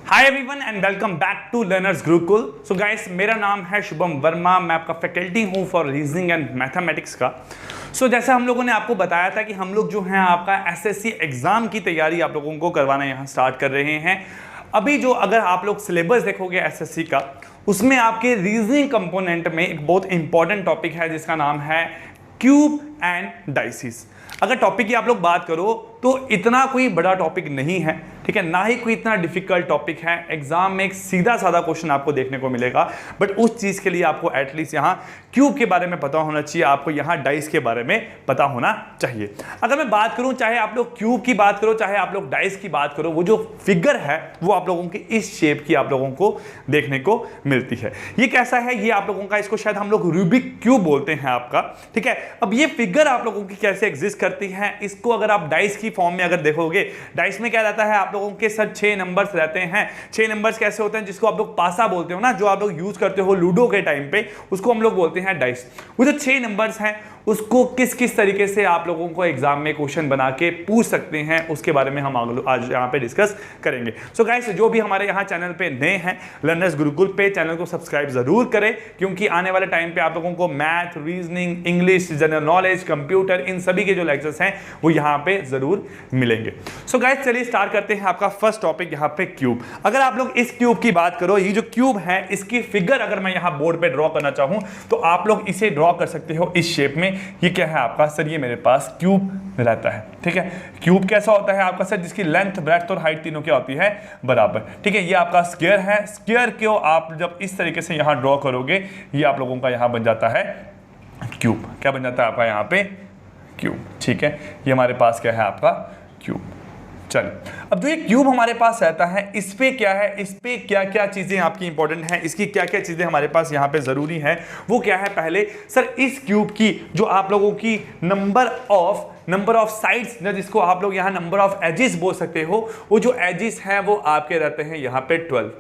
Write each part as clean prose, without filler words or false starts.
Hi everyone and welcome back to Learners Gurukul. So guys, मेरा नाम है शुभम वर्मा। मैं आपका फैकल्टी हूँ फॉर रीजनिंग एंड मैथमेटिक्स का। जैसे हम लोगों ने आपको बताया था कि हम लोग जो हैं आपका एसएससी एग्जाम की तैयारी आप लोगों को करवाना यहाँ स्टार्ट कर रहे हैं। अभी जो अगर आप लोग सिलेबस देखोगे एसएससी का, उसमें आपके रीजनिंग कंपोनेंट में एक बहुत इंपॉर्टेंट टॉपिक है जिसका नाम है क्यूब एंड डाइसिस। अगर टॉपिक की आप लोग बात करो तो इतना कोई बड़ा टॉपिक नहीं है, ठीक है, ना ही कोई इतना डिफिकल्ट टॉपिक है। एग्जाम में एक सीधा साधा क्वेश्चन आपको देखने को मिलेगा, बट उस चीज के लिए आपको एटलीस्ट यहाँ क्यूब के बारे में पता होना चाहिए, आपको यहाँ डाइस के बारे में पता होना चाहिए। अगर मैं बात करूं, चाहे आप लोग क्यूब की बात करो चाहे आप लोग डाइस की बात करो, वो जो फिगर है वो आप लोगों की इस शेप की आप लोगों को देखने को मिलती है। ये कैसा है, ये आप लोगों का, इसको शायद हम लोग रूबिक क्यूब बोलते हैं आपका, ठीक है। अब ये फिगर आप लोगों की कैसे एग्जिस्ट करती है, इसको अगर आप डाइस की फॉर्म में अगर देखोगे, डाइस में क्या रहता है, आप लोगों के सर 6 नंबर्स रहते हैं। 6 नंबर्स कैसे होते हैं, जिसको आप लोग पासा बोलते हो ना, जो आप लोग यूज करते हो लूडो के टाइम पे, उसको हम लोग बोलते हैं डाइस। वो जो 6 नंबर्स हैं उसको किस किस तरीके से आप लोगों को एग्जाम में क्वेश्चन बना के पूछ सकते हैं, उसके बारे में हम आज यहाँ पे डिस्कस करेंगे। सो गाइस, जो भी हमारे यहाँ चैनल पे नए हैं लर्नर्स गुरुकुल पे, चैनल को सब्सक्राइब जरूर करें, क्योंकि आने वाले टाइम पे आप लोगों को math, reasoning, English, general knowledge, computer, इन सभी के जो लेक्चर्स हैं वो यहाँ पे जरूर मिलेंगे। सो गाइस, चलिए स्टार्ट करते हैं आपका फर्स्ट टॉपिक यहाँ पे क्यूब। अगर आप लोग इस क्यूब की बात करो, ये जो क्यूब है इसकी फिगर अगर मैं यहाँ बोर्ड पे ड्रॉ करना चाहूँ तो आप लोग इसे ड्रॉ कर सकते हो इस शेप में। ये क्या है आपका सर, ये मेरे पास क्यूब रहता है, ठीक है। क्यूब कैसा होता है आपका सर, जिसकी लेंथ, ब्रेड्थ और हाइट तीनों क्या होती है, बराबर, ठीक है। ये आपका स्क्वायर है। स्क्वायर को आप जब इस तरीके से यहाँ ड्रॉ करोगे, ये आप लोगों का यहाँ बन जाता है क्यूब। क्या बन जाता है आपका यहाँ पे, क्यूब, ठीक है। ये हमारे पास क्या है आपका क्यूब। चलिए, अब जो ये क्यूब हमारे पास रहता है, इस पे क्या है, इस पे क्या क्या चीजें आपकी इंपॉर्टेंट हैं, इसकी क्या क्या चीजें हमारे पास यहाँ पे जरूरी हैं, वो क्या है। पहले सर, इस क्यूब की जो आप लोगों की नंबर ऑफ साइड्स, जिसको आप लोग यहाँ नंबर ऑफ एजेस बोल सकते हो, वो जो एजेस हैं वो आपके रहते हैं यहाँ पे 12,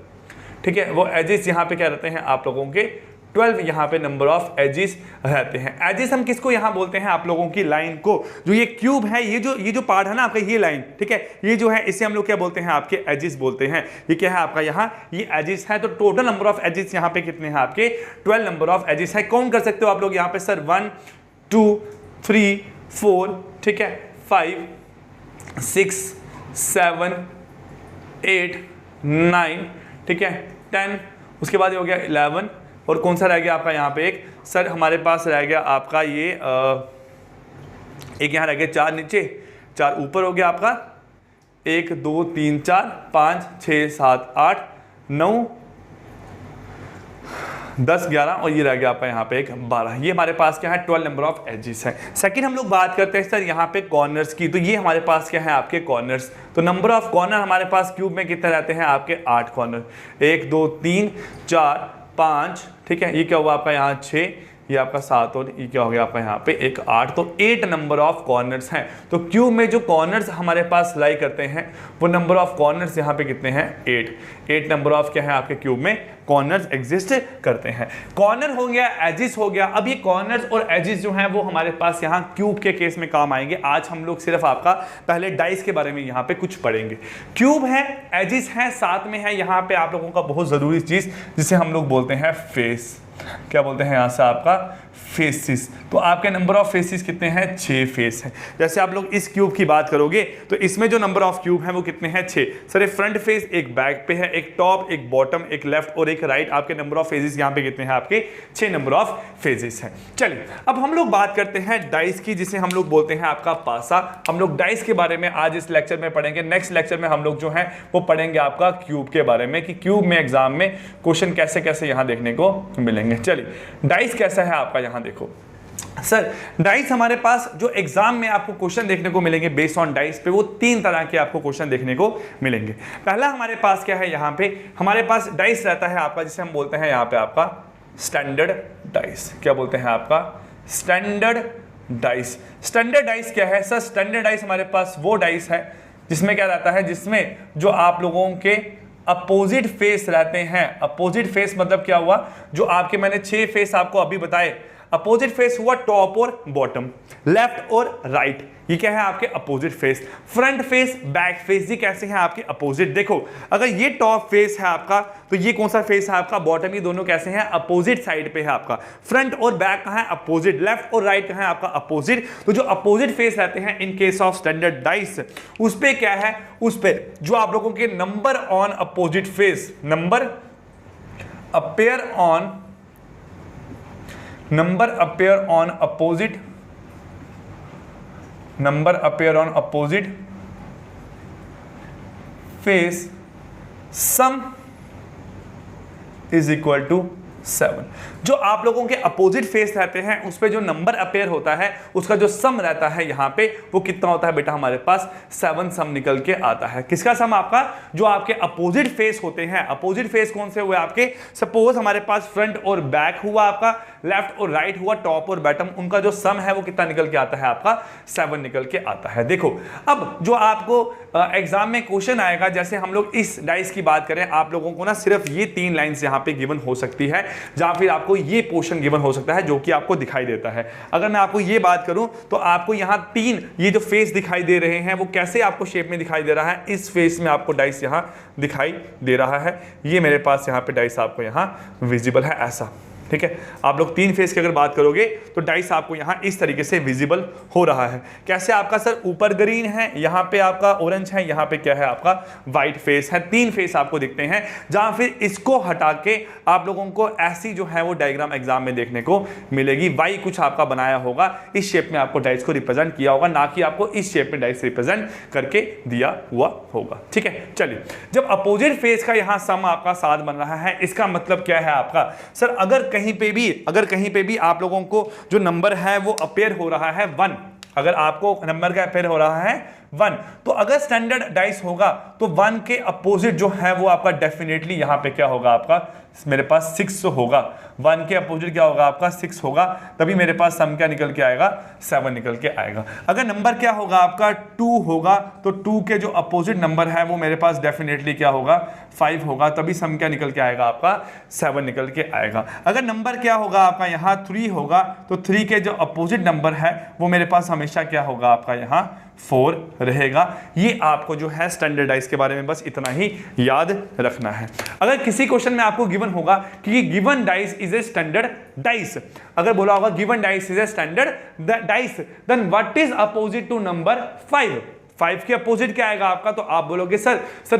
ठीक है। वो एजेस यहाँ पे क्या रहते हैं आप लोगों के 12, यहाँ पे नंबर ऑफ एजेस रहते हैं। एजेस हम किसको यहाँ बोलते हैं, आप लोगों की लाइन को। जो ये क्यूब है, ये जो पार्ट है ना आपका, ये लाइन, ठीक है, ये जो है इसे हम लोग क्या बोलते हैं, आपके एजेस बोलते हैं। ये क्या है आपका यहाँ, ये एजेस है। तो टोटल नंबर ऑफ एजेस यहाँ पे कितने हैं आपके, 12 नंबर ऑफ एजेस है। काउंट कर सकते हो आप लोग यहाँ पे सर, 1 2 3 4, ठीक है, 5 6 7 8 9, ठीक है, 10, उसके बाद ये हो गया 11, और कौन सा रह गया आपका यहाँ पे एक सर, हमारे पास रह गया आपका ये एक यहाँ रह गया 4 नीचे, 4 ऊपर हो गया आपका, 1 2 3 4 5 6 7 8 9 10 11, और ये रह गया आपका यहाँ पे एक 12। ये हमारे पास क्या है, 12 नंबर ऑफ एजेस है। सेकंड हम लोग बात करते हैं सर यहाँ पे कॉर्नर्स की। तो ये हमारे पास क्या है आपके कॉर्नर्स। तो नंबर ऑफ कॉर्नर हमारे पास क्यूब में कितने रहते हैं आपके, 8 कॉर्नर। 1 2 3 4 5, ठीक है, ये क्या हुआ आपका यहाँ 6, ये आपका 7, और ये क्या हो गया आपका यहाँ पे एक 8। तो 8 नंबर ऑफ कॉर्नर्स हैं। तो क्यूब में जो कॉर्नर्स हमारे पास लाई करते हैं, वो नंबर ऑफ कॉर्नर्स यहाँ पे कितने हैं, 8 नंबर ऑफ क्या है आपके क्यूब में कॉर्नर्स एग्जिस्ट करते हैं। कॉर्नर हो गया, एजिस हो गया। अब ये कॉर्नर्स और एजिस जो हैं वो हमारे पास यहाँ क्यूब के केस में काम आएंगे। आज हम लोग सिर्फ आपका पहले डाइस के बारे में यहाँ पे कुछ पढ़ेंगे। क्यूब है, एजिस है, साथ में है यहाँ पे आप लोगों का बहुत जरूरी चीज जिसे हम लोग बोलते हैं फेस। क्या बोलते हैं यहाँ से आपका, फेसिस। तो आपके नंबर ऑफ फेसिस कितने हैं, 6 फेस हैं। जैसे आप लोग इस क्यूब की बात करोगे तो इसमें जो नंबर ऑफ क्यूब हैं वो कितने हैं, 6। सर, एक फ्रंट फेस, एक बैक पे है, एक टॉप, एक बॉटम, एक लेफ्ट और एक राइट। आपके नंबर ऑफ फेसेस यहाँ पे कितने हैं आपके, 6 नंबर ऑफ फेसेस हैं। चलिए, अब हम लोग बात करते हैं डाइस की, जिसे हम लोग बोलते हैं आपका पासा। हम लोग डाइस के बारे में आज इस लेक्चर में पढ़ेंगे। नेक्स्ट लेक्चर में हम लोग जो है वो पढ़ेंगे आपका क्यूब के बारे में, कि क्यूब में एग्जाम में क्वेश्चन कैसे कैसे यहाँ देखने को मिलेंगे। चलिए, डाइस कैसा है आपका, यहाँ देखो सर। डाइस हमारे पास जो एग्जाम में आपको क्वेश्चन देखने को मिलेंगे बेस्ड ऑन डाइस पे, वो 3 तरह के आपको क्वेश्चन देखने को मिलेंगे। पहला हमारे पास क्या है, यहाँ पे हमारे पास डाइस रहता है आपका, जिसे हम बोलते हैं यहाँ पे आपका स्टैंडर्ड डाइस। क्या बोलते हैं आपका, स्टैंडर्ड डाइस। स्टैंडर्ड डाइस क्या है सर, स्टैंडर्ड डाइस हमारे पास वो डाइस है जिसमें क्या रहता है, जिसमें जो आप लोगों के अपोजिट फेस रहते हैं। अपोजिट फेस मतलब क्या हुआ, जो आपके मैंने 6 फेस आपको अभी बताए, अपोजिट फेस हुआ टॉप और बॉटम, लेफ्ट और राइट, ये क्या है आपके opposite face. Front face, back face, ये कैसे हैं आपके अपोजिट। देखो अगर ये टॉप फेस है आपका तो ये कौन सा फेस है आपका, बॉटम, ये दोनों कैसे हैं अपोजिट साइड पे है आपका। फ्रंट और बैक कहां है अपोजिट, लेफ्ट और राइट कहां है आपका अपोजिट। तो जो अपोजिट फेस रहते हैं in case of standard dice, उस पे क्या है, उस पे जो आप लोगों के number on opposite face, number appear on opposite, number appear on opposite face, sum is equal to 7। जो आप लोगों के अपोजिट फेस रहते हैं उस पे जो नंबर अपेयर होता है उसका जो सम रहता है यहां पे वो कितना होता है बेटा, हमारे पास 7 सम निकल के आता है। किसका सम, आपका जो आपके अपोजिट फेस होते हैं। अपोजिट फेस कौन से हुए आपके, सपोज हमारे पास फ्रंट और बैक हुआ आपका, लेफ्ट और राइट हुआ, टॉप और बॉटम, उनका जो सम है वो कितना निकल के आता है आपका 7 निकल के आता है। देखो अब जो आपको एग्जाम में क्वेश्चन आएगा, जैसे हम लोग इस डाइस की बात करें, आप लोगों को ना सिर्फ ये 3 लाइंस यहां पे गिवन हो सकती है, जहां फिर आपको ये पोर्शन गिवन हो सकता है जो कि आपको दिखाई देता है। अगर मैं आपको ये बात करूं तो आपको यहां 3 ये जो फेस दिखाई दे रहे हैं वो कैसे आपको शेप में दिखाई दे रहा है, इस फेस में आपको डाइस यहां दिखाई दे रहा है। ये मेरे पास यहां पे डाइस आपको यहां विजिबल है ऐसा, ठीक है। आप लोग 3 फेस की अगर बात करोगे तो डाइस आपको यहां इस तरीके से विजिबल हो रहा है। कैसे आपका सर, ऊपर ग्रीन है, यहां पे आपका ऑरेंज है, यहां पे क्या है आपका व्हाइट फेस है। 3 फेस आपको दिखते हैं, जहां फिर इसको हटा के आप लोगों को ऐसी जो है वो डायग्राम एग्जाम में देखने को मिलेगी। वाई कुछ आपका बनाया होगा, इस शेप में आपको डाइस को रिप्रेजेंट किया होगा, ना कि आपको इस शेप में डाइस रिप्रेजेंट करके दिया हुआ होगा, ठीक है। चलिए, जब अपोजिट फेस का यहां सम आपका 7 बन रहा है, इसका मतलब क्या है आपका, सर अगर कहीं पे भी आप लोगों को जो नंबर है वो अपेयर हो रहा है 1, अगर आपको नंबर का अपेयर हो रहा है 1, तो अगर स्टैंडर्ड डाइस होगा तो 1 के अपोजिट जो है वो आपका डेफिनेटली यहां पे क्या होगा आपका, मेरे पास 6 होगा। 1 के अपोजिट क्या होगा आपका 6 होगा, तभी मेरे पास सम क्या निकल के आएगा 7 निकल के आएगा। अगर नंबर क्या होगा आपका 2 होगा तो 2 के जो अपोजिट नंबर है वो मेरे पास डेफिनेटली क्या होगा 5 होगा, तभी सम क्या निकल के आएगा आपका 7 निकल के आएगा। अगर नंबर क्या होगा आपका यहाँ 3 होगा तो 3 के जो अपोजिट नंबर है वो मेरे पास हमेशा क्या होगा आपका यहाँ 4 रहेगा। ये आपको जो है स्टैंडर्डाइज के बारे में बस इतना ही याद रखना है। अगर किसी क्वेश्चन में आपको गिवन होगा कि given dice is a standard dice, अगर बोला होगा given dice is a standard dice, then what is opposite to number 5, 5 के अपोजिट क्या आएगा आपका, तो आप बोलोगे सर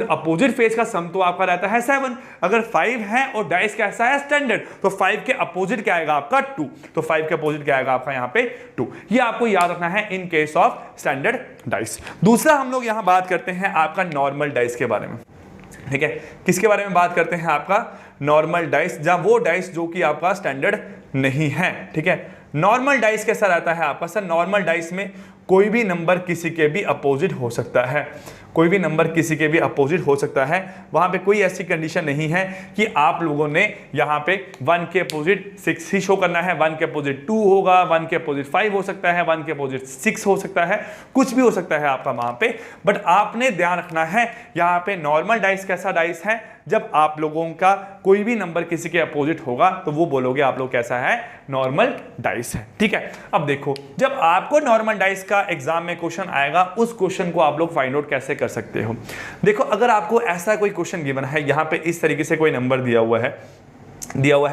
अपोजिट फेस का सम तो आपका रहता है 7, अगर 5 है और डाइस कैसा है स्टैंडर्ड, तो 5 के अपोजिट क्या आएगा आपका 2, तो 5 के अपोजिट क्या आएगा आपका यहाँ पे 2। ये आपको याद रखना है in case of standard dice. दूसरा हम लोग यहाँ बात करते हैं आपका नॉर्मल डाइस के बारे में, ठीक है। किसके बारे में बात करते हैं, आपका नॉर्मल डाइस, जहां वो डाइस जो कि आपका स्टैंडर्ड नहीं है, ठीक है। नॉर्मल डाइस कैसा रहता है आपका, सर नॉर्मल डाइस में कोई भी नंबर किसी के भी अपोजिट हो सकता है, कोई भी नंबर किसी के भी अपोजिट हो सकता है। वहां पे कोई ऐसी कंडीशन नहीं है कि आप लोगों ने यहाँ पे 1 के अपोजिट 6 ही शो करना है, 1 के अपोजिट 2 होगा, 1 के अपोजिट 5 हो सकता है, 1 के अपोजिट 6 हो सकता है, कुछ भी हो सकता है आपका वहां पे। बट आपने ध्यान रखना है यहाँ पे नॉर्मल डाइस कैसा डाइस है, जब आप लोगों का कोई भी नंबर किसी के अपोजिट होगा तो वो बोलोगे आप लोग कैसा है, नॉर्मल डाइस है, ठीक है। अब देखो, जब आपको नॉर्मल डाइस का एग्जाम में क्वेश्चन आएगा, उस क्वेश्चन को आप लोग फाइंड आउट कैसे कर सकते हो। देखो, अगर आपको ऐसा कोई क्वेश्चन गिवन है, यहाँ पे इस तरीके से कोई नंबर दिया हुआ है,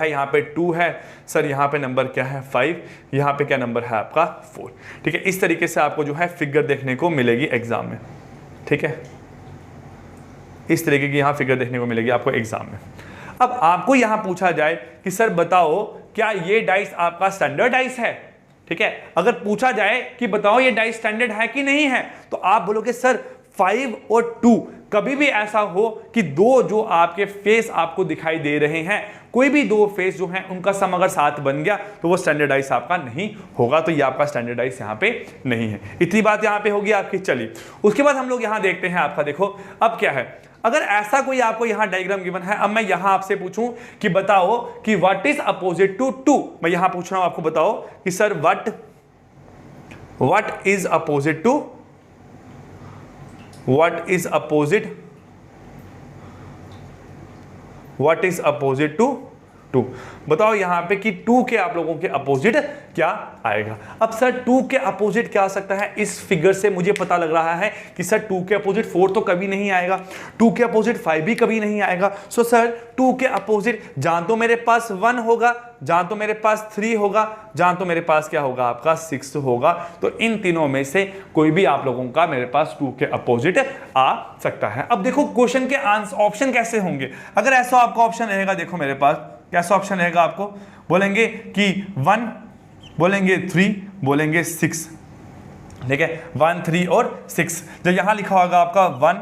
यहाँ पे 2 है, सर यहाँ पे नंबर क्या है 5, यहाँ पे क्या नंबर है आपका 4, ठीक है। इस तरीके से आपको जो है फिगर देखने को मिलेगी एग्जाम में, ठीक है। इस तरीके की यहाँ फिगर देखने को मिलेगी आपको एग्जाम में। अब आपको यहाँ पूछा जाए कि सर बताओ क्या ये डाइस आपका स्टैंडर्ड डाइस है, ठीक है। अगर पूछा जाए कि बताओ ये डाइस स्टैंडर्ड है कि नहीं है, तो आप बोलोगे सर 5 और 2 कभी भी ऐसा हो कि 2 जो आपके फेस आपको दिखाई दे रहे हैं, कोई भी 2 फेस जो हैं उनका सम अगर 7 बन गया तो वो स्टैंडर्डाइज आपका नहीं होगा, तो ये आपका स्टैंडर्डाइज यहाँ पे नहीं है। इतनी बात यहाँ पे होगी आपकी। चलिए, उसके बाद हम लोग यहाँ देखते हैं आपका, देखो अब क्या है, अगर ऐसा कोई आपको यहाँ डायग्राम गिवन है, अब मैं यहाँ आपसे पूछूं कि बताओ कि व्हाट इज अपोजिट टू 2, मैं यहाँ पूछ रहा हूं आपको, बताओ कि sir what is opposite to, what is opposite to 2। बताओ यहाँ पे कि 2 के आप लोगों के अपोजिट क्या आएगा। अब सर 2 के अपोजिट क्या आ सकता है, इस फिगर से मुझे पता लग रहा है कि सर 2 के अपोजिट 4 तो कभी नहीं आएगा, 2 के अपोजिट 5 भी कभी नहीं आएगा। सो सर 2 के अपोजिट जहां तो मेरे पास 1 होगा, जहां तो मेरे पास 3 होगा, जहां तो मेरे पास क्या होगा आपका 6 होगा। तो इन तीनों में से कोई भी आप लोगों का मेरे पास 2 के अपोजिट आ सकता है। अब देखो क्वेश्चन के ऑप्शन कैसे होंगे। अगर ऐसा आपका ऑप्शन रहेगा, देखो मेरे पास कैसा ऑप्शन रहेगा, आपको बोलेंगे कि 1, बोलेंगे 3, बोलेंगे 6, ठीक है, 1, 3 और 6। जब यहां लिखा होगा आपका 1,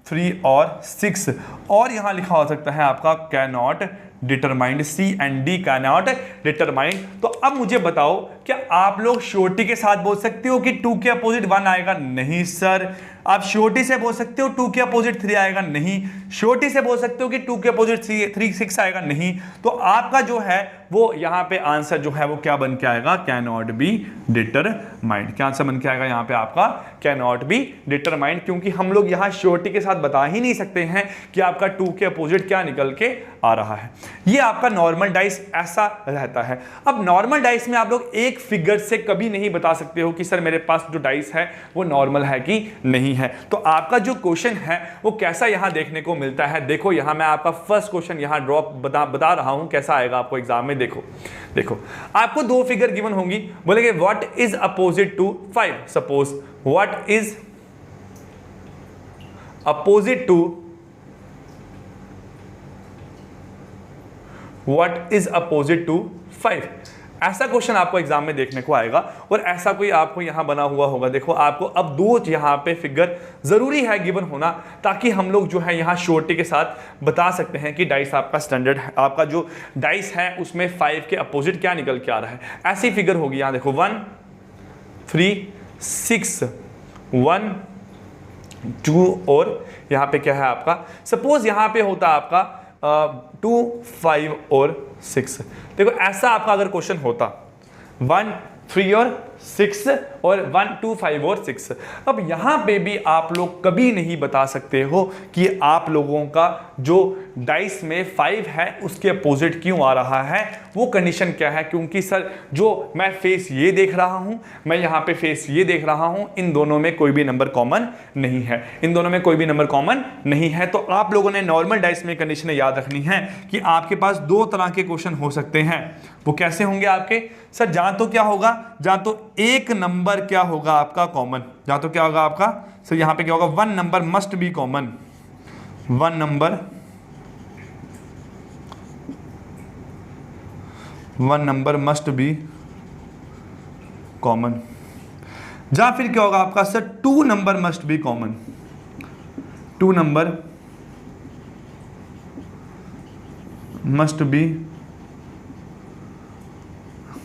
3 और 6, और यहां लिखा हो सकता है आपका can not determined, C and D can not determined. तो अब मुझे बताओ, क्या आप लोग श्योरिटी के साथ बोल सकते हो कि 2 के अपोजिट 1 आएगा? नहीं सर। आप श्योरिटी से बोल सकते हो 2 के अपोजिट 3 आएगा? नहीं। श्योरिटी से बोल सकते हो कि 2 के अपोजिट 3 6 आएगा? नहीं। तो आपका जो है वो यहाँ पे आंसर जो है वो क्या बन के आएगा, कैन नॉट बी डिटरमाइंड। क्या आंसर बन के आएगा यहाँ पे आपका, कैन नॉट बी डिटरमाइंड, क्योंकि हम लोग यहाँ श्योरिटी के साथ बता ही नहीं सकते हैं कि आपका 2 के अपोजिट क्या निकल के आ रहा है। ये आपका नॉर्मल डाइस ऐसा रहता है। अब नॉर्मल डाइस में आप लोग एक फिगर से कभी नहीं बता सकते हो कि सर मेरे पास जो डाइस है वो नॉर्मल है कि नहीं है। तो आपका जो क्वेश्चन है वो कैसा यहां देखने को मिलता है, देखो यहां मैं आपका फर्स्ट क्वेश्चन यहां ड्रॉप बता रहा हूं कैसा आएगा आपको एग्जाम में। देखो आपको 2 फिगर गिवन होंगी, बोलेंगे what is opposite to 5। Suppose what is opposite to, what is opposite to 5। ऐसा क्वेश्चन आपको एग्जाम में देखने को आएगा, और ऐसा कोई आपको यहां बना हुआ होगा। देखो आपको अब 2 यहां पे फिगर जरूरी है गिवन होना, ताकि हम लोग जो है यहां श्योरिटी के साथ बता सकते हैं कि डाइस आपका स्टैंडर्ड है, आपका जो डाइस है उसमें 5 के अपोजिट क्या निकल के आ रहा है। ऐसी फिगर होगी यहां देखो 1, 3, 6, 1, 2 और यहां पे क्या है आपका, सपोज यहां पे होता आपका 2, 5 और 6। देखो ऐसा आपका अगर क्वेश्चन होता 1, 3 और 6 और 1, 2, 5 और 6। अब यहां पे भी आप लोग कभी नहीं बता सकते हो कि आप लोगों का जो डाइस में 5 है उसके अपोजिट क्यों आ रहा है, वो कंडीशन क्या है। क्योंकि सर जो मैं फेस ये देख रहा हूं, मैं यहां पे फेस ये देख रहा हूं, इन दोनों में कोई भी नंबर कॉमन नहीं है, इन दोनों में कोई भी नंबर कॉमन नहीं है। तो आप लोगों ने नॉर्मल डाइस में कंडीशन याद रखनी है कि आपके पास 2 तरह के क्वेश्चन हो सकते हैं। वो कैसे होंगे आपके, सर जहां तो क्या होगा, जहां तो एक नंबर क्या होगा आपका कॉमन, जहां तो क्या होगा आपका, सर यहां पे क्या होगा, 1 number must be common, 1 number must be common. या फिर क्या होगा आपका, sir 2 number must be common, 2 number must be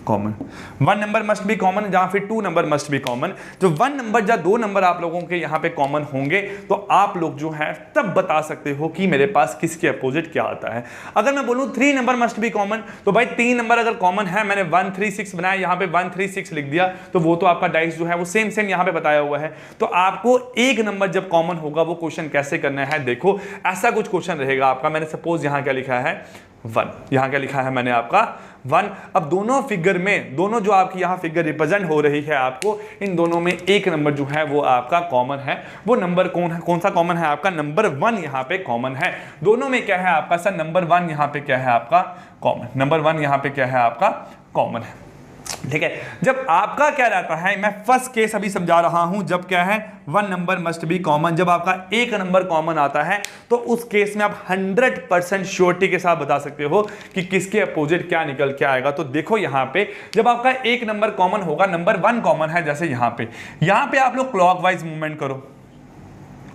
common, 1 number must be common, जहां फिर 2 नंबर मस्ट बी कॉमन। जो 1 नंबर या 2 नंबर आप लोगों के यहां पे कॉमन होंगे तो आप लोग जो है तब बता सकते हो कि मेरे पास किसके अपोजिट क्या आता है। अगर मैं बोलूं 3 नंबर मस्ट बी कॉमन, तो भाई 3 नंबर अगर कॉमन है, मैंने 1, 3, 6 बनाया, यहां पे 1, 3, 6 लिख दिया, तो वो तो आपका डाइस जो है वो सेम यहां पे बताया हुआ है। तो आपको एक नंबर जब कॉमन होगा वो क्वेश्चन कैसे करना है, देखो ऐसा कुछ क्वेश्चन रहेगा आपका। मैंने सपोज यहां क्या लिखा है 1, यहां क्या लिखा है मैंने आपका 1। अब दोनों फिगर में, दोनों जो आपकी यहां फिगर रिप्रेजेंट हो रही है आपको, इन दोनों में एक नंबर जो है वो आपका कॉमन है। वो नंबर कौन सा कॉमन है आपका, नंबर 1 यहां पे कॉमन है। दोनों में क्या है आपका, सर नंबर 1 यहां पे क्या है आपका कॉमन, नंबर 1 यहां पे क्या है आपका कॉमन है। ठीक है, जब आपका क्या रहता है, मैं फर्स्ट केस अभी समझा रहा हूं, जब क्या है 1 नंबर मस्ट बी कॉमन, जब आपका एक नंबर कॉमन आता है तो उस केस में आप 100% श्योरिटी के साथ बता सकते हो कि किसके अपोजिट क्या निकल के आएगा। तो देखो यहां पे जब आपका एक नंबर कॉमन होगा, नंबर 1 कॉमन है, जैसे यहां पे आप लोग क्लॉकवाइज मूवमेंट करो,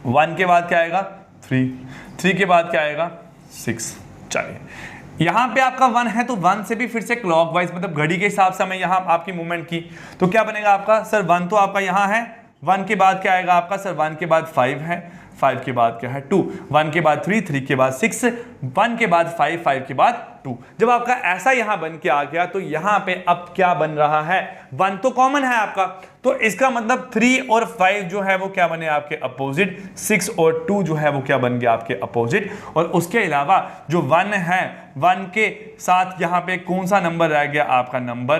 1 के बाद क्या आएगा 3 के बाद क्या आएगा 6। चलिए यहां पे आपका 1 है तो 1 से भी फिर से क्लॉकवाइज, मतलब घड़ी के हिसाब से हमें यहां आपकी मूवमेंट की, तो क्या बनेगा आपका, सर 1 तो आपका यहां है, 1 के बाद क्या आएगा आपका, सर 1 के बाद 5 है, 5 के बाद क्या है 2, 1 के बाद 3 के बाद 6, 1 के बाद 5 के बाद 2। जब आपका ऐसा यहां बन के आ गया तो यहां पे अब क्या बन रहा है, 1 तो कॉमन है आपका, तो इसका मतलब 3 और 5 जो है वो क्या बने आपके अपोजिट, 6 और 2 जो है वो क्या बन गया आपके अपोजिट। और उसके अलावा जो 1 है, 1 के साथ यहाँ पे कौन सा नंबर रह गया आपका नंबर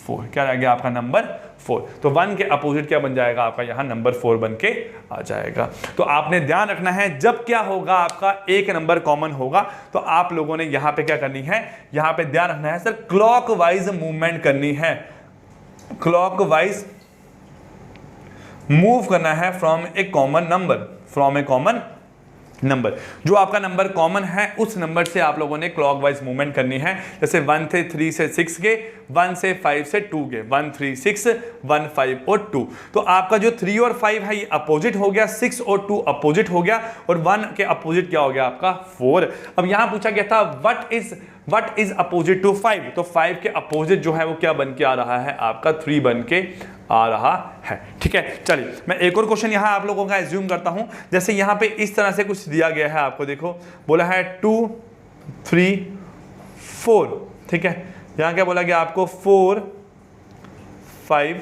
4, क्या रह गया आपका नंबर 4। तो 1 के अपोजिट क्या बन जाएगा आपका यहाँ नंबर 4 बन के आ जाएगा। तो आपने ध्यान रखना है जब क्या होगा आपका एक नंबर कॉमन होगा तो आप लोगों ने यहाँ पे क्या करनी है, यहाँ पे ध्यान रखना है सर क्लॉकवाइज मूवमेंट करनी है, क्लॉकवाइज मूव करना है from A common number, from A common number. जो आपका नंबर कॉमन है उस नंबर से आप लोगों ने क्लॉकवाइज मूवमेंट करनी है। जैसे 1 से 3 से 6 गए, 1 से 5 से 2 गए, 1 3 6 1 5 और 2। तो आपका जो 3 और 5 है ये अपोजिट हो गया, 6 और 2 अपोजिट हो गया और 1 के अपोजिट क्या हो गया आपका 4। अब यहां पूछा गया था व्हाट इज अपोजिट टू 5, तो 5 के अपोजिट जो है वो क्या बन के आ रहा है आपका 3 बन के आ रहा है। ठीक है, चलिए मैं एक और क्वेश्चन यहां आप लोगों का एज्यूम करता हूं। जैसे यहां पे इस तरह से कुछ दिया गया है आपको, देखो बोला है 2 3 4, ठीक है, यहां क्या बोला गया आपको 4 5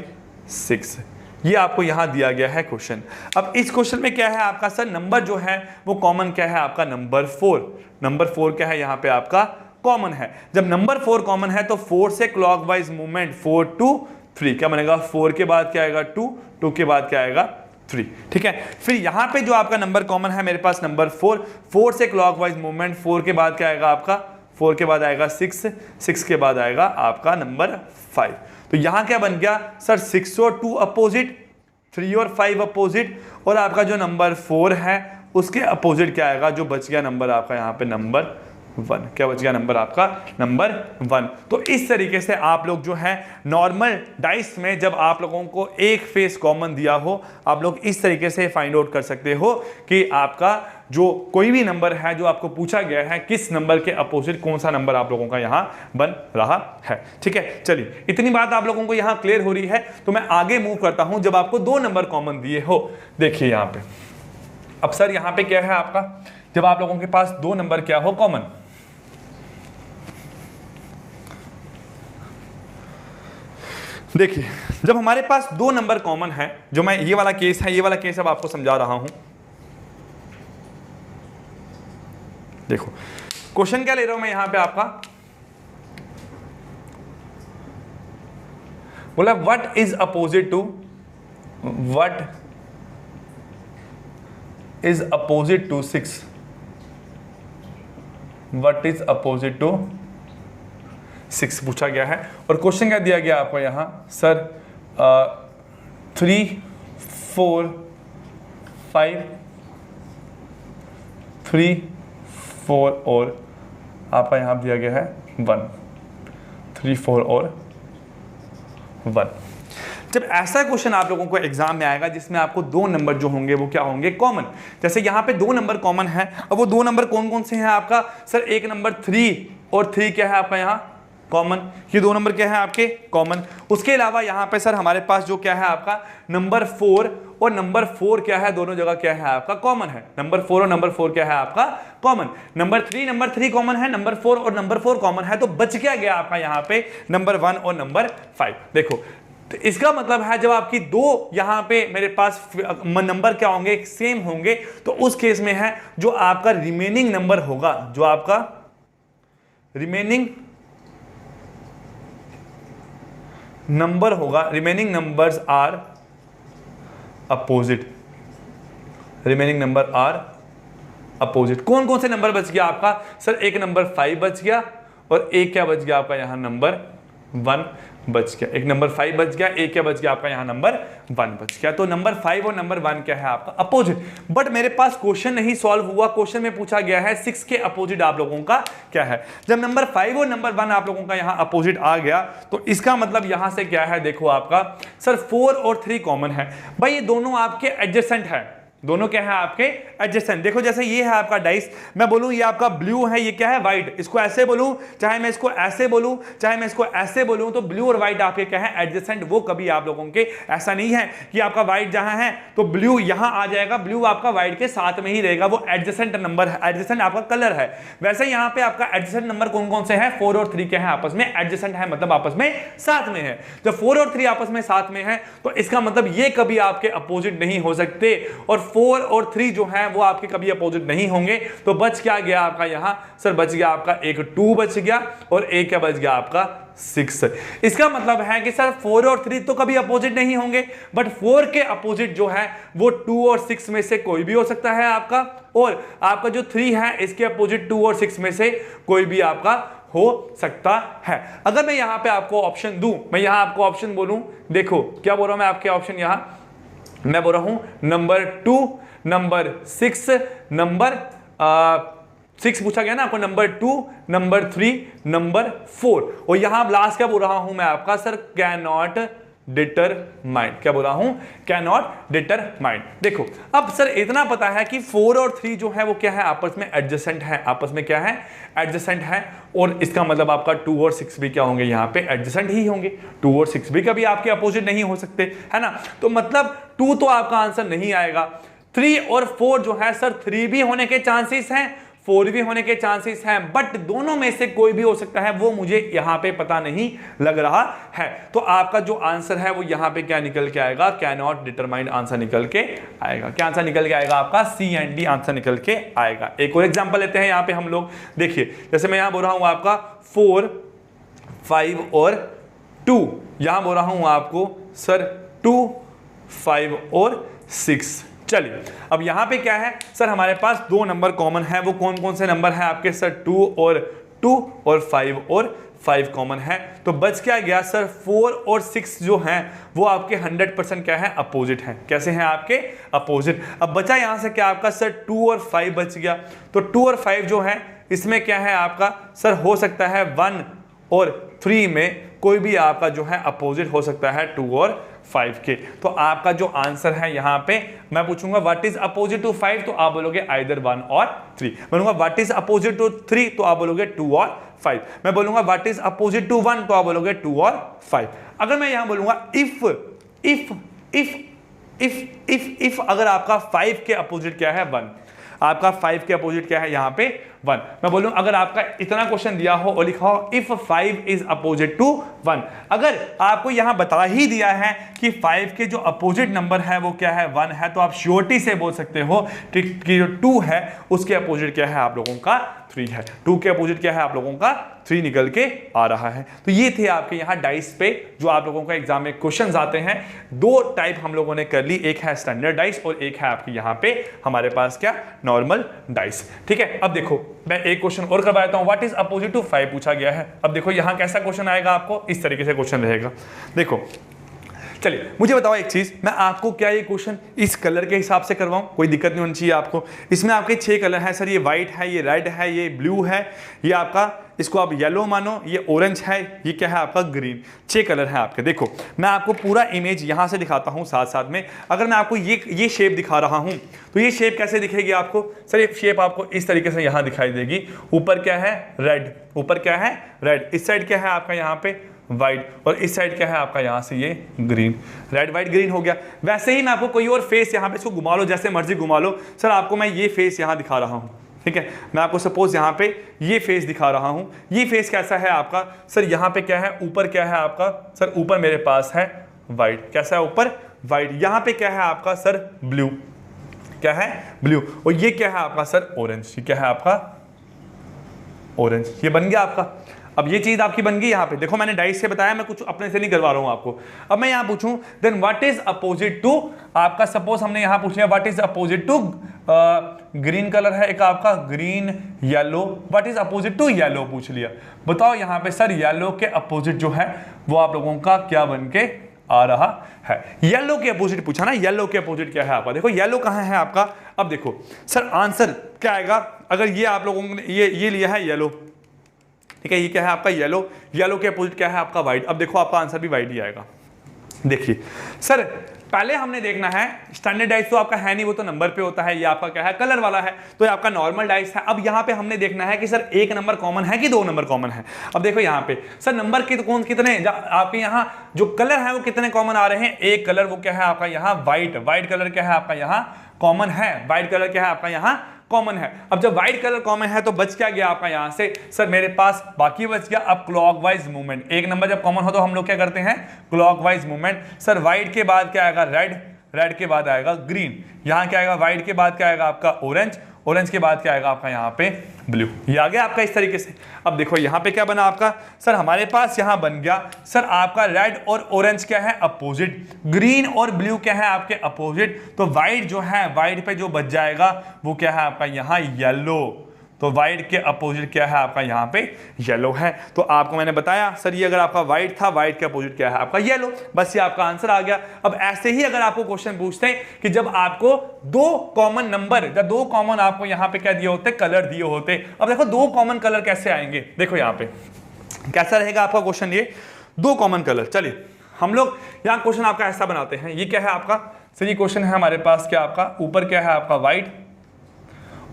6, ये आपको यहां दिया गया है क्वेश्चन। अब इस क्वेश्चन में क्या है आपका सर नंबर जो है वो कॉमन क्या है आपका नंबर 4, नंबर 4 क्या है यहां पे आपका कॉमन है। जब नंबर 4 कॉमन है तो 4 से क्लॉकवाइज मूवमेंट 4 2 3 क्या बनेगा, 4 के बाद क्या आएगा 2, 2 के बाद क्या आएगा 3, ठीक है। फिर यहां पे जो आपका नंबर कॉमन है मेरे पास नंबर 4, 4 से क्लॉकवाइज मूवमेंट 4 के बाद क्या आएगा आपका, 4 के बाद आएगा 6, 6 के बाद आएगा आपका नंबर 5। तो यहां क्या बन गया सर 6 और 2 अपोजिट, 3 और 5 अपोजिट, और आपका जो नंबर 4 है उसके अपोजिट क्या आएगा, जो बच गया नंबर आपका यहाँ पे नंबर 1, क्या बच गया नंबर आपका नंबर 1। तो इस तरीके से आप लोग जो है नॉर्मल डाइस में जब आप लोगों को एक फेस कॉमन दिया हो आप लोग इस तरीके से फाइंड आउट कर सकते हो कि आपका जो कोई भी नंबर है जो आपको पूछा गया है किस नंबर के अपोजिट कौन सा नंबर आप लोगों का यहाँ बन रहा है। ठीक है, चलिए इतनी बात आप लोगों को यहाँ क्लियर हो रही है तो मैं आगे मूव करता हूं। जब आपको 2 नंबर कॉमन दिए हो, देखिए यहाँ पे अब सर यहाँ पे क्या है आपका, जब आप लोगों के पास 2 नंबर क्या हो कॉमन, देखिए जब हमारे पास 2 नंबर कॉमन है, जो मैं ये वाला केस है, ये वाला केस अब आपको समझा रहा हूं। देखो क्वेश्चन क्या ले रहा हूं मैं यहां पे आपका, बोला what is opposite to 6, what is opposite to 6 पूछा गया है। और क्वेश्चन क्या दिया गया आपको यहाँ सर 3 4 5 3 4 और आपका यहाँ दिया गया है 1, 3 4 और 1। जब ऐसा क्वेश्चन आप लोगों को एग्जाम में आएगा जिसमें आपको 2 नंबर जो होंगे वो क्या होंगे कॉमन, जैसे यहाँ पे 2 नंबर कॉमन है। अब वो 2 नंबर कौन कौन से हैं आपका सर, एक नंबर 3 और 3 क्या है आपका यहाँ कॉमन, ये 2 नंबर क्या है आपके कॉमन। उसके अलावा यहाँ पे सर हमारे पास जो क्या है आपका नंबर 4 और नंबर 4 क्या है, दोनों जगह क्या है आपका कॉमन है, नंबर 4 और नंबर 4 क्या है आपका कॉमन। नंबर 3 कॉमन है, नंबर 4 और नंबर 4 कॉमन है, तो बच क्या गया आपका यहाँ पे नंबर 1 और नंबर 5। देखो तो इसका मतलब है जब आपकी 2 यहां पे मेरे पास नंबर क्या होंगे सेम होंगे, तो उस केस में है जो आपका रिमेनिंग नंबर होगा, जो आपका रिमेनिंग नंबर होगा, remaining numbers are opposite, remaining number are opposite. कौन कौन से नंबर बच गया आपका सर, एक नंबर 5 बच गया और एक क्या बच गया आपका यहां नंबर 1 बच गया, एक नंबर 5 बच गया, एक क्या बच गया आपका यहां नंबर 1 बच गया। तो नंबर 5 और नंबर 1 क्या है आपका अपोजिट। बट मेरे पास क्वेश्चन नहीं सॉल्व हुआ, क्वेश्चन में पूछा गया है 6 के अपोजिट आप लोगों का क्या है। जब नंबर 5 और नंबर 1 आप लोगों का यहां अपोजिट आ गया तो इसका मतलब यहां से क्या है, देखो आपका सर 4 और 3 कॉमन है, भाई ये दोनों आपके एडजेसेंट है, दोनों क्या है आपके एडजेसेंट। देखो जैसे ये है आपका डाइस, मैं बोलूं ये आपका ब्लू है, ये क्या है व्हाइट, इसको ऐसे बोलूं चाहे मैं इसको ऐसे बोलूं चाहे मैं इसको ऐसे बोलूं, तो ब्लू और व्हाइट आपके क्या है एडजेसेंट। वो कभी आप लोगों के ऐसा नहीं है कि आपका व्हाइट जहां है तो ब्लू यहां आ जाएगा, ब्लू आपका व्हाइट के साथ में ही रहेगा, वो एडजेसेंट नंबर है, एडजेसेंट आपका कलर है। वैसे यहां पे आपका एडजेसेंट नंबर कौन कौन से हैं, 4 और 3 के हैं आपस में एडजेसेंट है, मतलब आपस में साथ में है। जब 4 और 3 आपस में साथ में है तो इसका मतलब ये कभी आपके अपोजिट नहीं हो सकते, और 4 और 3 जो है वो आपके कभी अपोजिट नहीं होंगे। तो बच क्या गया आपका यहां सर, बच गया आपका एक 2 बच गया और एक क्या बच गया आपका 6। इसका मतलब है कि सर 4 और 3 तो कभी अपोजिट नहीं होंगे, बट 4 के अपोजिट जो है वो 2 और 6 में से कोई भी हो सकता है आपका, और आपका जो 3 है इसके अपोजिट 2 और 6 में से कोई भी आपका हो सकता है। अगर मैं यहां पे आपको ऑप्शन दूं, मैं यहां आपको ऑप्शन बोलूं, देखो क्या बोल रहा हूं मैं आपके ऑप्शन, यहां मैं बोल रहा हूं नंबर 2, नंबर 6, नंबर 6 पूछा गया ना आपको, नंबर 2, नंबर 3, नंबर 4, और यहां लास्ट क्या बोल रहा हूं मैं आपका सर, कैन नॉट डिटरमाइन। क्या बोल रहा हूं, कैन नॉट डिटरमाइन। देखो अब सर इतना पता है कि 4 और 3 जो है वो क्या है आपस में एडजेसेंट है, आपस में क्या है एडजेसेंट है, और इसका मतलब आपका 2 और 6 भी क्या होंगे यहाँ पे एडजेसेंट ही होंगे। 2 और 6 भी कभी आपके अपोजिट नहीं हो सकते, है ना। तो मतलब 2 तो आपका आंसर नहीं आएगा। 3 और 4 जो है सर 3 भी होने के चांसेस हैं, 4 भी होने के चांसेस हैं, बट दोनों में से कोई भी हो सकता है, वो मुझे यहां पे पता नहीं लग रहा है। तो आपका जो आंसर है वो यहां पे क्या निकल के आएगा, कैन नॉट डिटरमाइन आंसर निकल के आएगा। क्या आंसर निकल के आएगा आपका, सी एंड डी आंसर निकल के आएगा। एक और एग्जांपल लेते हैं यहां पे हम लोग, देखिए जैसे मैं यहां बोल रहा हूं आपका 4, 5 और 2, यहां बोल रहा हूं आपको सर 2, 5 और 6। चलिए अब यहां पे क्या है सर, हमारे पास 2 नंबर कॉमन है, वो कौन कौन से नंबर है आपके सर, 2 और 5 और 5 कॉमन है। तो बच क्या गया सर, 4 और 6 जो हैं वो आपके 100% क्या है अपोजिट हैं। कैसे हैं आपके अपोजिट। अब बचा यहां से क्या आपका सर 2 और 5 बच गया, तो 2 और 5 जो है इसमें क्या है आपका सर, हो सकता है 1 और 3 में कोई भी आपका जो है अपोजिट हो सकता है 2 और 5 के। तो आपका जो आंसर है यहां पे, मैं पूछूंगा व्हाट इज अपोजिट टू 5, तो आप बोलोगे आइदर 1 और 3। बोलूंगा व्हाट इज अपोजिट टू 3, तो आप बोलोगे 2 और 5। मैं बोलूंगा व्हाट इज अपोजिट टू 1, तो आप बोलोगे 2 और 5। अगर मैं यहां बोलूंगा इफ अगर आपका 5 के अपोजिट क्या है 1, आपका 5 के अपोजिट क्या है यहां पे 1। मैं बोलूं अगर आपका इतना क्वेश्चन दिया हो और लिखा हो इफ 5 इज अपोजिट टू 1, अगर आपको यहां बता ही दिया है कि 5 के जो अपोजिट नंबर है वो क्या है 1 है, तो आप श्योरिटी से बोल सकते हो कि जो 2 है उसके अपोजिट क्या है आप लोगों का 3 है। 2 के अपोजिट क्या है आप लोगों का 3 निकल के आ रहा है। तो ये थे आपके यहाँ डाइस पे जो आप लोगों का एग्जाम में क्वेश्चंस आते हैं। 2 टाइप हम लोगों ने कर ली, एक है स्टैंडर्ड डाइस और एक है आपके यहाँ पे हमारे पास क्या नॉर्मल डाइस। ठीक है, अब देखो मैं एक क्वेश्चन और करवा देता हूं, व्हाट इज अपोजिट टू 5 पूछा गया है। अब देखो यहां कैसा क्वेश्चन आएगा, आपको इस तरीके से क्वेश्चन रहेगा। देखो चलिए मुझे बताओ एक चीज, मैं आपको क्या ये क्वेश्चन इस कलर के हिसाब से करवाऊं, कोई दिक्कत नहीं होनी चाहिए आपको। इसमें आपके 6 कलर हैं सर, ये व्हाइट है, ये रेड है, ये ब्लू है, ये आपका इसको आप येलो मानो, ये ऑरेंज है, ये क्या है आपका ग्रीन। 6 कलर हैं आपके। देखो मैं आपको पूरा इमेज यहां से दिखाता हूं साथ साथ में। अगर मैं आपको ये शेप दिखा रहा हूं तो ये शेप कैसे दिखेगी आपको सर, ये शेप आपको इस तरीके से यहां दिखाई देगी। ऊपर क्या है रेड, ऊपर क्या है रेड, इस साइड क्या है आपका यहाँ पे व्हाइट, और इस साइड क्या है आपका यहाँ से ये ग्रीन। रेड व्हाइट ग्रीन हो गया। वैसे ही मैं आपको कोई और फेस यहाँ पे इसको घुमा लो, जैसे मर्जी घुमा लो सर, आपको मैं ये फेस यहाँ दिखा रहा हूँ। ठीक है, मैं आपको सपोज यहाँ पे ये फेस दिखा रहा हूँ। ये फेस कैसा है आपका सर, यहाँ पे क्या है ऊपर क्या है आपका सर, ऊपर मेरे पास है व्हाइट। कैसा है ऊपर व्हाइट, यहाँ पे क्या है आपका सर ब्लू, क्या है ब्लू, और ये क्या है आपका सर ऑरेंज। ये क्या है आपका ऑरेंज। ये बन गया आपका। अब ये चीज आपकी बन गई यहाँ पे। देखो मैंने डाइस से बताया, मैं कुछ अपने से नहीं करवा रहा हूँ आपको। अब मैं यहाँ पूछूं then what is opposite to आपका, सपोज हमने यहाँ पूछ लिया what is opposite to green colour है एक आपका, green yellow, what is opposite to yellow पूछ लिया। बताओ यहाँ पे सर येलो के अपोजिट जो है वो आप लोगों का क्या बन के आ रहा है। येलो के अपोजिट पूछा ना, येलो के अपोजिट क्या है आपका। देखो येलो कहाँ है आपका। अब देखो सर आंसर क्या आएगा, अगर ये आप लोगों ने ये लिया है येलो, ठीक है, ये क्या है आपका येलो, येलो के अपोजिट क्या है आपका व्हाइट। अब देखो आपका आंसर भी व्हाइट ही आएगा। देखिए सर पहले हमने देखना है स्टैंडर्ड डाइस तो आपका है नहीं, वो तो नंबर पे होता है, ये आपका क्या है कलर वाला है, तो ये आपका नॉर्मल डाइस है। अब यहाँ पे हमने देखना है कि सर एक नंबर कॉमन है कि दो नंबर कॉमन है। अब देखो यहाँ पे सर नंबर कितने आपके यहाँ जो कलर है वो कितने कॉमन आ रहे हैं, एक कलर वो क्या है आपका यहाँ व्हाइट, व्हाइट कलर क्या है आपका यहाँ कॉमन है, व्हाइट कलर क्या है आपका यहाँ कॉमन है। अब जब व्हाइट कलर कॉमन है तो बच क्या गया आपका यहां से, सर मेरे पास बाकी बच गया अब क्लॉकवाइज मूवमेंट। एक नंबर जब कॉमन हो तो हम लोग क्या करते हैं क्लॉकवाइज मूवमेंट। सर व्हाइट के बाद क्या आएगा रेड, रेड के बाद आएगा ग्रीन, यहां क्या आएगा व्हाइट के बाद क्या आएगा आपका ऑरेंज, ऑरेंज के बाद क्या आएगा आपका यहाँ पे ब्लू। ये आ गया आपका इस तरीके से। अब देखो यहाँ पे क्या बना आपका, सर हमारे पास यहाँ बन गया सर आपका रेड और ऑरेंज क्या है अपोजिट, ग्रीन और ब्लू क्या है आपके अपोजिट, तो व्हाइट जो है व्हाइट पे जो बच जाएगा वो क्या है आपका यहाँ येलो, तो व्हाइट के अपोजिट क्या है आपका यहाँ पे येलो है। तो आपको मैंने बताया सर ये अगर आपका व्हाइट था, व्हाइट के अपोजिट क्या है आपका येलो, बस ये आपका आंसर आ गया। अब ऐसे ही अगर आपको क्वेश्चन पूछते हैं कि जब आपको दो कॉमन नंबर, जब दो कॉमन आपको यहाँ पे क्या दिए होते, कलर दिए होते, अब देखो दो कॉमन कलर कैसे आएंगे, देखो यहाँ पे कैसा रहेगा आपका क्वेश्चन, ये दो कॉमन कलर। चलिए हम लोग यहाँ क्वेश्चन आपका ऐसा बनाते हैं, ये क्या है आपका सर, ये क्वेश्चन है हमारे पास क्या आपका, ऊपर क्या है आपका व्हाइट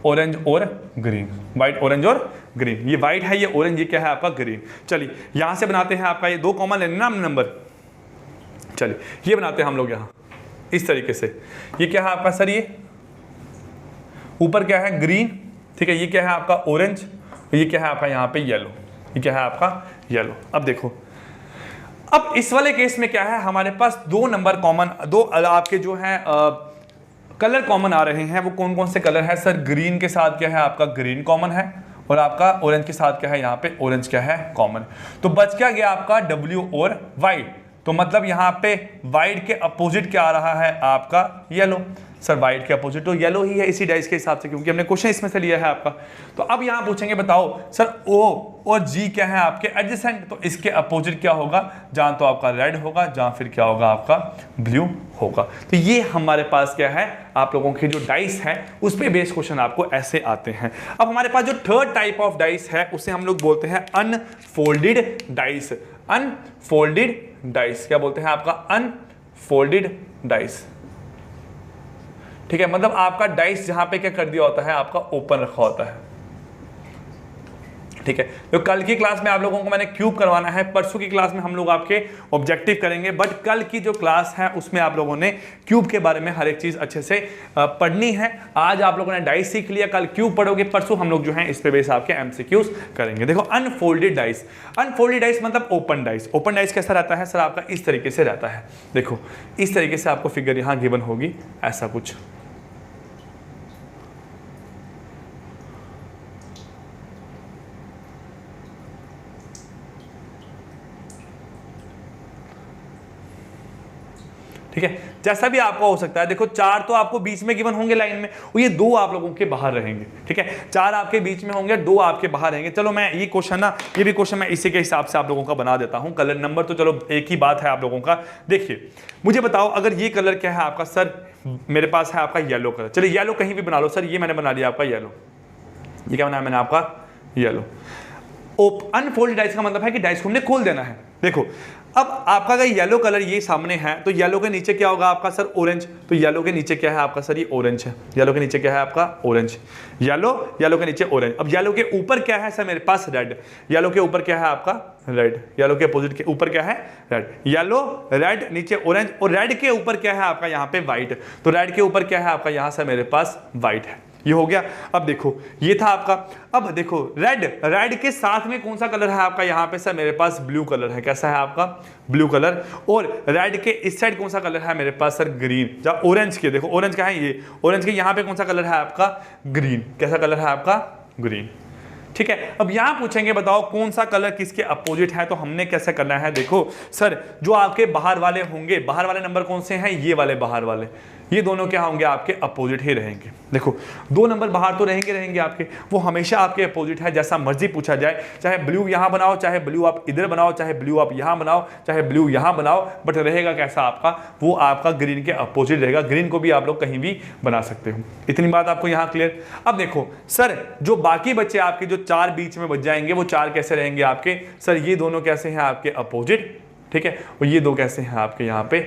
ऑरेंज और ग्रीन, व्हाइट ऑरेंज और ग्रीन, ये व्हाइट है ये ऑरेंज, ये क्या है आपका ग्रीन। चलिए यहां से बनाते हैं आपका ये दो कॉमन लेने ना नंबर, चलिए ये बनाते हैं हम लोग यहां इस तरीके से, ये क्या है आपका सर ये ऊपर क्या है ग्रीन, ठीक है, ये क्या है आपका ऑरेंज, ये क्या है आपका यहाँ पे येलो, ये क्या है आपका येलो। अब देखो अब इस वाले केस में क्या है हमारे पास दो नंबर कॉमन, दो आपके जो है कलर कॉमन आ रहे हैं, वो कौन कौन से कलर है सर, ग्रीन के साथ क्या है आपका ग्रीन कॉमन है और आपका ऑरेंज के साथ क्या है यहाँ पे ऑरेंज क्या है कॉमन। तो बच क्या गया आपका W और व्हाइट, तो मतलब यहाँ पे व्हाइट के अपोजिट क्या आ रहा है आपका येलो, सर व्हाइट के अपोजिट तो येलो ही है इसी डाइस के हिसाब से, क्योंकि हमने क्वेश्चन इसमें से लिया है आपका। तो अब यहाँ पूछेंगे बताओ सर O और G क्या है आपके एडजेसेंट, तो इसके अपोजिट क्या होगा, जहां तो आपका रेड होगा जहां फिर क्या होगा आपका ब्लू होगा। तो ये हमारे पास क्या है आप लोगों के जो डाइस है उस पे बेस क्वेश्चन आपको ऐसे आते हैं। अब हमारे पास जो थर्ड टाइप ऑफ डाइस है उसे हम लोग बोलते हैं अनफोल्डेड डाइस, अनफोल्डेड डाइस क्या बोलते हैं आपका अनफोल्डेड डाइस, ठीक है, मतलब आपका डाइस जहां पे क्या कर दिया होता है आपका ओपन रखा होता है, ठीक है। तो कल की क्लास में आप लोगों को मैंने क्यूब करवाना है, परसों की क्लास में हम लोग आपके ऑब्जेक्टिव करेंगे, बट कल की जो क्लास है उसमें आप लोगों ने क्यूब के बारे में हर एक चीज अच्छे से पढ़नी है। आज आप लोगों ने डाइस सीख लिया, कल क्यूब पढ़ोगे, परसों हम लोग जो है इस पे बेस आपके एमसीक्यूज करेंगे। देखो अनफोल्डेड डाइस, अनफोल्डेड डाइस मतलब ओपन डाइस। ओपन डाइस कैसा रहता है सर आपका इस तरीके से रहता है, देखो इस तरीके से आपको फिगर यहां गिवन होगी ऐसा कुछ, ठीक है, जैसा भी आपका हो सकता है। देखो चार तो आपको बीच में गिवन होंगे लाइन में, और ये दो आप लोगों के बाहर रहेंगे, ठीक है, चार आपके बीच में होंगे, दो आपके बाहर रहेंगे। चलो मैं ये क्वेश्चन ना, ये भी क्वेश्चन मैं इसी के हिसाब से आप लोगों का बना देता हूं। कलर नंबर तो चलो एक ही बात है आप लोगों का। देखिए मुझे बताओ अगर ये कलर क्या है आपका सर, मेरे पास है आपका येलो कलर, चलिए येलो कहीं भी बना लो सर, ये मैंने बना लिया आपका येलो, ये क्या बनाया मैंने आपका येलो। अनफोल्ड डाइस का मतलब है कि डाइस को हमने खोल देना है। देखो अब आपका अगर येलो कलर ये सामने है तो येलो के नीचे क्या होगा आपका सर ऑरेंज, तो येलो के नीचे क्या है आपका सर ये ऑरेंज है, येलो के नीचे क्या है आपका ऑरेंज, येलो, येलो के नीचे ऑरेंज। अब येलो के ऊपर क्या है सर मेरे पास रेड, येलो के ऊपर क्या है आपका रेड, येलो के अपोजिट के ऊपर क्या है रेड, येलो रेड नीचे ऑरेंज, और रेड के ऊपर क्या है आपका यहाँ पे व्हाइट, तो रेड के ऊपर क्या है आपका यहाँ से मेरे पास व्हाइट है, ये हो गया। अब देखो ये था आपका, अब देखो रेड, रेड के साथ में कौन सा कलर है आपका यहाँ पे सर मेरे पास ब्लू कलर है, कैसा है आपका ब्लू कलर, और रेड के इस साइड कौन सा कलर है मेरे पास सर ग्रीन, जहाँ ऑरेंज के देखो ऑरेंज का है ये, ऑरेंज के यहाँ पे कौन सा कलर है आपका ग्रीन, कैसा कलर है आपका ग्रीन, ठीक है। अब यहां पूछेंगे बताओ कौन सा कलर किसके अपोजिट है, तो हमने कैसे करना है, देखो सर जो आपके बाहर वाले होंगे, बाहर वाले नंबर कौन से हैं, ये वाले बाहर वाले, ये दोनों क्या होंगे आपके अपोजिट ही रहेंगे। देखो दो नंबर बाहर तो रहेंगे आपके, वो हमेशा आपके अपोजिट है, जैसा मर्जी पूछा जाए, चाहे ब्लू यहां बनाओ, चाहे ब्लू आप इधर बनाओ, चाहे ब्लू आप यहां बनाओ, चाहे ब्लू यहां बनाओ, बट रहेगा कैसा आपका, वो आपका ग्रीन के अपोजिट रहेगा। ग्रीन को भी आप लोग कहीं भी बना सकते हो, इतनी बात आपको यहां क्लियर। अब देखो सर जो बाकी बच्चे आपके जो चार बीच में बच जाएंगे, वो चार कैसे रहेंगे आपके सर, ये दोनों कैसे हैं आपके अपोजिट, ठीक है, और ये दो कैसे हैं आपके यहाँ पे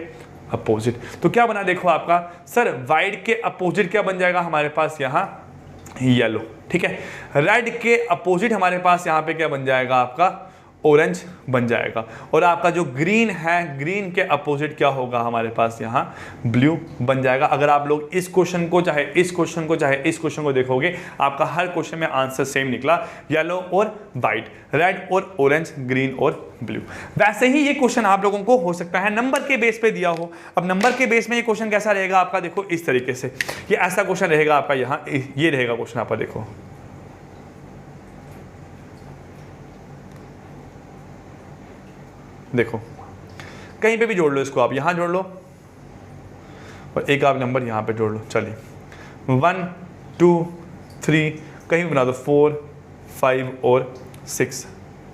अपोजिट। तो क्या बना देखो आपका सर, वाइट के अपोजिट क्या बन जाएगा हमारे पास यहाँ येलो, ठीक है। रेड के अपोजिट हमारे पास यहाँ पे क्या बन जाएगा आपका ऑरेंज बन जाएगा। और आपका जो ग्रीन है, ग्रीन के अपोजिट क्या होगा हमारे पास यहाँ ब्लू बन जाएगा। अगर आप लोग इस क्वेश्चन को चाहे इस क्वेश्चन को चाहे इस क्वेश्चन को देखोगे, आपका हर क्वेश्चन में आंसर सेम निकला, येलो और वाइट, रेड और ऑरेंज, ग्रीन और ब्लू। वैसे ही ये क्वेश्चन आप लोगों को हो सकता है नंबर के बेस पे दिया हो। अब नंबर के बेस में ये क्वेश्चन कैसा रहेगा आपका, देखो इस तरीके से, ये ऐसा क्वेश्चन रहेगा आपका, यहाँ ये रहेगा क्वेश्चन आपका, देखो देखो कहीं पे भी जोड़ लो इसको, आप यहां जोड़ लो और एक आप नंबर यहां पे जोड़ लो। चलिए 1 2 3 कहीं भी बना दो, 4 5 और 6,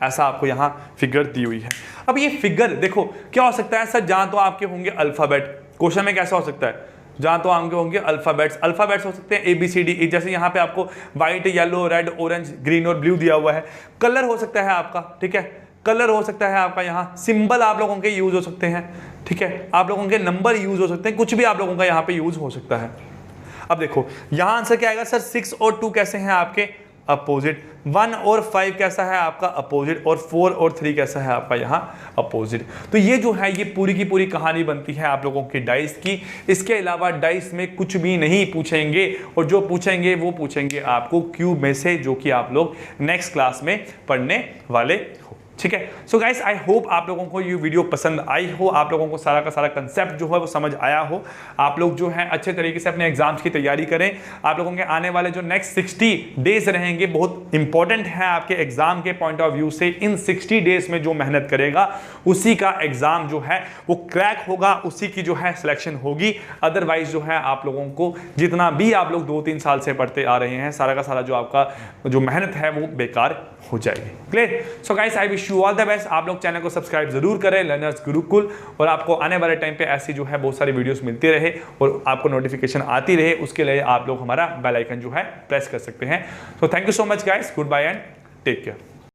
ऐसा आपको यहां फिगर दी हुई है। अब ये फिगर देखो क्या हो सकता है सर, जहां तो आपके होंगे अल्फाबेट, क्वेश्चन में कैसा हो सकता है, जहां तो आपके होंगे अल्फाबेट्स हो सकते हैं ABCD, जैसे यहाँ पे आपको white, yellow, red, orange, green और ब्लू दिया हुआ है। कलर हो सकता है आपका, ठीक है, कलर हो सकता है आपका, यहाँ सिंबल आप लोगों के यूज हो सकते हैं, ठीक है, आप लोगों के नंबर यूज हो सकते हैं, कुछ भी आप लोगों का यहाँ पे यूज हो सकता है। अब देखो यहाँ आंसर क्या आएगा सर, 6 और 2 कैसे हैं आपके अपोजिट, 1 और 5 कैसा है आपका अपोजिट, और 4 और 3 कैसा है आपका यहाँ अपोजिट। तो ये जो है ये पूरी की पूरी कहानी बनती है आप लोगों की डाइस की। इसके अलावा डाइस में कुछ भी नहीं पूछेंगे, और जो पूछेंगे वो पूछेंगे आपको क्यूब में से, जो कि आप लोग नेक्स्ट क्लास में पढ़ने वाले हो, ठीक है। सो गाइस आई होप आप लोगों को ये वीडियो पसंद आई हो, आप लोगों को सारा का सारा कंसेप्ट जो है वो समझ आया हो, आप लोग जो है अच्छे तरीके से अपने एग्जाम्स की तैयारी करें। आप लोगों के आने वाले जो नेक्स्ट 60 डेज रहेंगे बहुत इंपॉर्टेंट है आपके एग्जाम के पॉइंट ऑफ व्यू से। इन 60 डेज में जो मेहनत करेगा उसी का एग्जाम जो है वो क्रैक होगा, उसी की जो है सिलेक्शन होगी। अदरवाइज जो है आप लोगों को जितना भी आप लोग 2-3 साल से पढ़ते आ रहे हैं, सारा का सारा जो आपका जो मेहनत है वो बेकार हो जाएगी। Clear? So guys I wish you all the best. आप लोग चैनल को सब्सक्राइब जरूर करें, लर्नर्स गुरुकुल, और आपको आने वाले टाइम पे ऐसी जो है बहुत सारी वीडियोस मिलती रहे और आपको नोटिफिकेशन आती रहे, उसके लिए आप लोग हमारा बेल आइकन जो है प्रेस कर सकते हैं। So thank you so much guys, goodbye and take care.